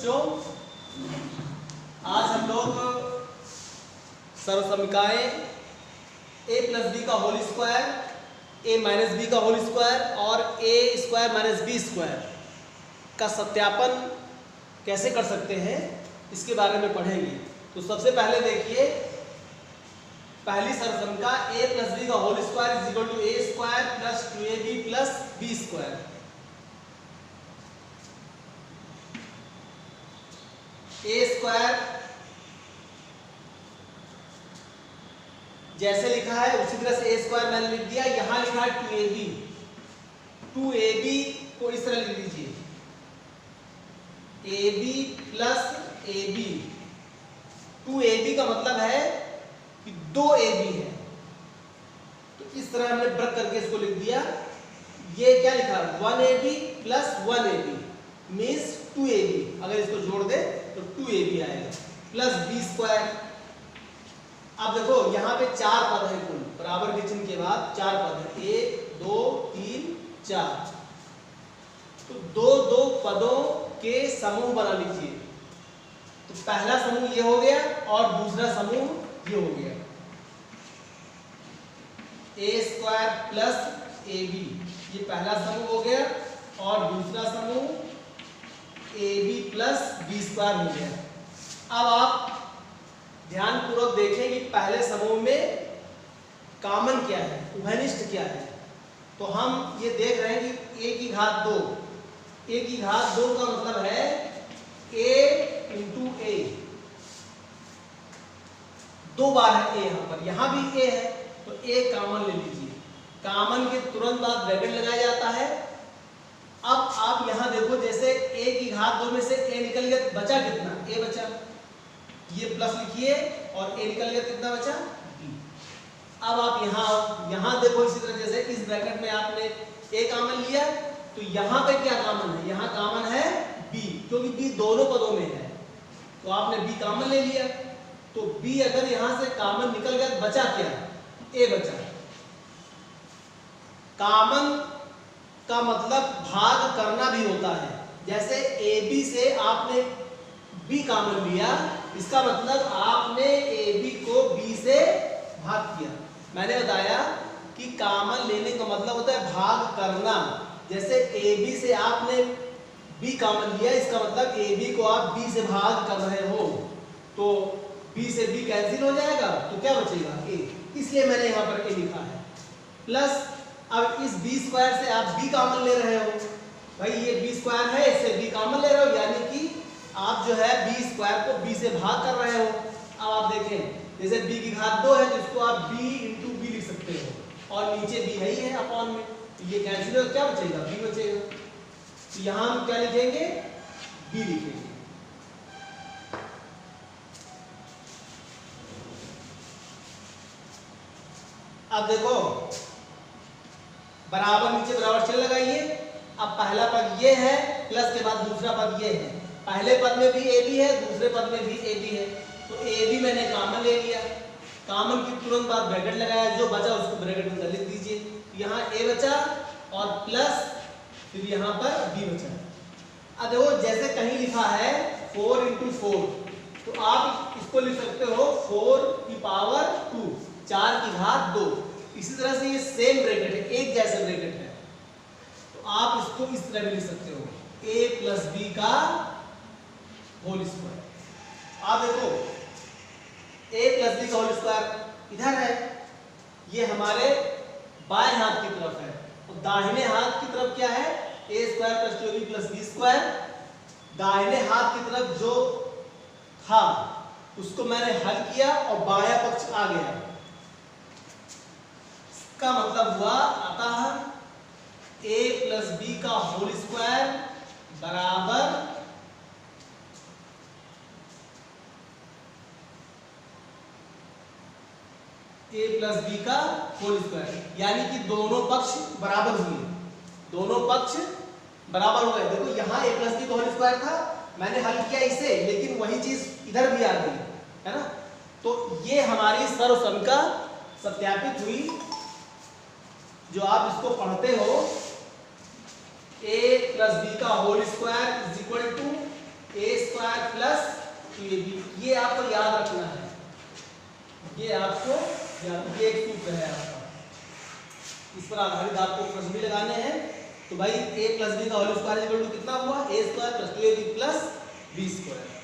बच्चों, आज हम लोग सर्वसमीकाएं a प्लस बी का whole square, a minus B का होल स्क्वायर और a square minus B square का सत्यापन कैसे कर सकते हैं इसके बारे में पढ़ेंगे। तो सबसे पहले देखिए, पहली सर्वसमीका a प्लस बी का whole square is equal to a square plus 2ab plus B square. A square जैसे लिखा है उसी तरह से ए स्क्वायर मैंने लिख दिया। यहां लिखा है 2ab, 2ab को इस तरह लिख लीजिए ab प्लस ab। 2ab का मतलब है कि 2ab है, तो इस तरह हमने ब्रैकेट करके इसको लिख दिया। ये क्या लिखा 1ab plus 1ab means 2ab। अगर इसको जोड़ दे तो 2ab आएगा प्लस बी स्क्वायर। अब देखो यहाँ पे चार पद है, कुल बराबर के चिन्ह के बाद चार पद है, 1 2 3 4। तो दो दो पदों के समूह बना लीजिए। तो पहला समूह ये हो गया और दूसरा समूह ये हो गया, A square plus A B. ये पहला समूह हो गया और दूसरा समूह A B plus B square हो गया। अब आप ध्यान पूर्वक देखें कि पहले समूह में कॉमन क्या है, उभयनिष्ठ क्या है। तो हम ये देख रहे हैं कि a की घात 2, a की घात 2 का मतलब है a इंटू ए। दो बार है a, यहां पर यहां भी a है तो a कॉमन ले लीजिए। कॉमन के तुरंत बाद ब्रैकेट लगाया जाता है। अब आप यहां देखो, जैसे a की घात 2 में से a निकल गया, बचा कितना, a बचा। ये प्लस लिखिए और a निकल गया, कितना बचा b। अब आप यहां देखो, इसी तरह जैसे इस ब्रैकेट में आपने a कॉमन लिया तो यहां पे क्या कॉमन है, यहां कॉमन है b, क्योंकि b दोनों पदों में है तो आपने b कॉमन ले लिया। तो b अगर यहां से कॉमन निकल गया तो बचा क्या, a बचा। कॉमन का मतलब भाग करना भी होता है। जैसे AB से आपने B कॉमन लिया, इसका मतलब आपने AB को B से भाग किया। मैंने बताया कि कॉमन लेने का मतलब होता है भाग करना। जैसे AB से आपने B कॉमन लिया, इसका मतलब AB को आप B से भाग कर रहे हो, तो B से B कैंसिल हो जाएगा तो क्या बचेगा, A। इसलिए मैंने यहाँ पर A लिखा है। प्लस अब इस b स्क्वायर से आप b कॉमन ले रहे हो, भाई ये b स्क्वायर है, इससे b कॉमन ले रहे हो, यानी कि आप जो है b स्क्वायर को b से भाग कर रहे हो। अब आप देखें, जैसे b की घात 2 है तो इसको आप b इंटू b लिख सकते हो और नीचे b है ही है अपॉन में, तो ये कैंसिल हो, क्या बचेगा, b बचेगा। तो यहाँ हम क्या लिखेंगे, b लिखेंगे। अब देखो, बराबर नीचे बराबर चिन्ह लगाइए। अब पहला पद ये है, प्लस के बाद दूसरा पद ये है। पहले पद में भी ए बी है, दूसरे पद में भी ए बी है, तो ए बी मैंने कॉमन ले लिया। कॉमन की तुरंत बाद ब्रैकेट लगाया, जो बचा उसको ब्रैकेट में अंदर लिख दीजिए। यहाँ ए बचा और प्लस फिर यहाँ पर बी बचा। अब देखो, जैसे कहीं लिखा है 4 इंटू 4, तो आप इसको लिख सकते हो 4 की पावर 2, 4 की घात 2। इसी तरह से ये सेम ब्रैकेट है, एक जैसा ब्रैकेट है, तो आप इसको इस तरह भी लिख सकते हो, a प्लस बी का होल स्क्वायर। आप देखो a प्लस बी का होल स्क्वायर इधर है, ये हमारे बाएं हाथ की तरफ है, और दाहिने हाथ की तरफ क्या है, a square plus 2b plus B square. दाहिने हाथ की तरफ जो था उसको मैंने हल किया और बायां पक्ष आ गया, का मतलब हुआ आता है a प्लस बी का होल स्क्वायर बराबर a प्लस बी का होल स्क्वायर, यानी कि दोनों पक्ष बराबर हुए, दोनों पक्ष बराबर हो गए। देखो यहाँ a प्लस बी का होल स्क्वायर था, मैंने हल किया इसे, लेकिन वही चीज इधर भी आ गई है ना। तो ये हमारी सर्वसमीका सत्यापित हुई। जो आप इसको पढ़ते हो, a प्लस बी का whole square is equal to a square 2ab, ये आपको याद रखना है, ये आपको ये एक सूत्र है आपका, इस पर आधारित आपको प्रश्न भी लगाने हैं। तो भाई a प्लस बी का होल स्क्वायर इक्वल टू कितना हुआ, a square plus 2ab plus b square.